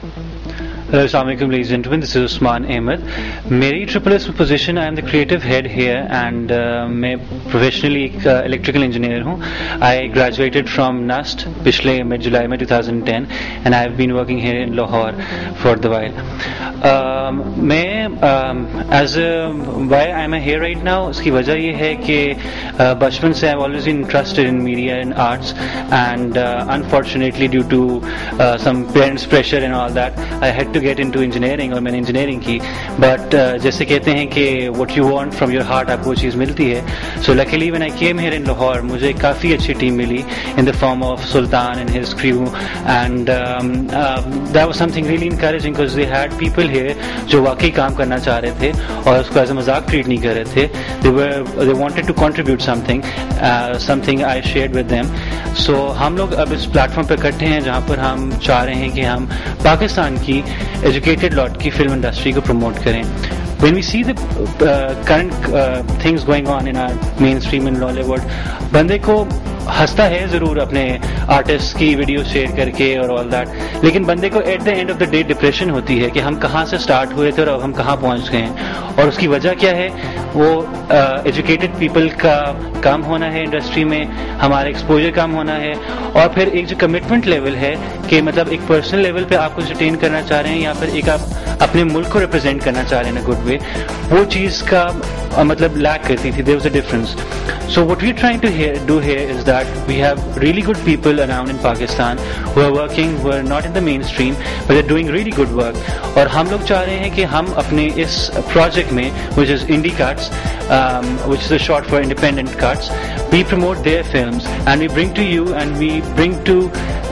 Hello, Assalamualaikum, ladies and gentlemen. This is Usman Ahmed. मेरी triple S position, I am the creative head here and मैं professionally एक electrical engineer हूँ. I graduated from NUST पिछले mid July में 2010 and I have been working here in Lahore for the while. मैं as why I am here right now, उसकी वजह ये है कि बचपन से I have always been interested in media and arts and unfortunately due to some parents pressure and all that I had to get into engineering और मैंने engineering की. बट जैसे कहते हैं कि what you want from your heart आपको वो चीज़ मिलती है. So luckily when I came here in Lahore मुझे काफ़ी अच्छी टीम मिली in the form of Sultan and his crew and that was something really encouraging because they had people here जो वाकई काम करना चाह रहे थे और उसको एज अ मजाक ट्रीट नहीं कर रहे थे. They wanted to contribute something I shared with them. So हम लोग अब इस प्लेटफॉर्म पर इकट्ठे हैं जहाँ पर हम चाह रहे हैं कि हम पाकिस्तान की एजुकेटेड लॉट की फिल्म इंडस्ट्री को प्रमोट करें. When we see the current things going on in our mainstream in Lollywood, बंदे को हंसता है जरूर अपने आर्टिस्ट की वीडियो शेयर करके और ऑल दैट, लेकिन बंदे को at the end of the day depression होती है कि हम कहाँ से स्टार्ट हुए थे और अब हम कहाँ पहुँच गए हैं. और उसकी वजह क्या है? वो एजुकेटेड पीपल का काम होना है इंडस्ट्री में, हमारा एक्सपोजर काम होना है, और फिर एक जो कमिटमेंट लेवल है कि मतलब एक पर्सनल लेवल पे आप कुछ अटेन करना चाह रहे हैं या फिर एक आप अपने मुल्क को रिप्रेजेंट करना चाह रहे हैं इन गुड वे, वो चीज़ का मतलब लैक करती थी. There was a difference. So what we're trying to do here is that we have really good people around in Pakistan who are working, who are not in the mainstream, but they're doing really good work. और हम लोग चाह रहे हैं कि हम अपने इस project में, which is Indie Cuts, which is a short for independent cuts, we promote their films and we bring to you and we bring to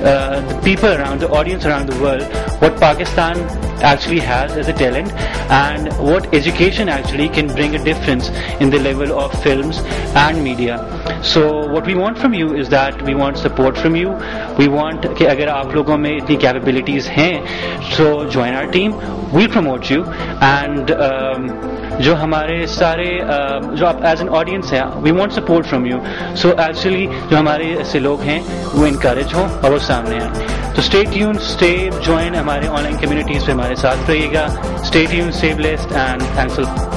the people around, the audience around the world, what Pakistan actually has as a talent and what education actually can bring a difference in the level of films and media. So what we want from you is that we want support from you. We want कि अगर आप लोगों में इतनी capabilities हैं, so join our team. We promote you and जो हमारे सारे जो आप एज एन ऑडियंस है, we want support from you. So actually जो हमारे ऐसे लोग हैं वो इनकरेज हो और वो सामने आए. तो स्टे ट्यून्ड, स्टे जॉइन हमारे ऑनलाइन कम्युनिटीज पे हमारे साथ रहिएगा. Stay tuned, stay blessed and thanks.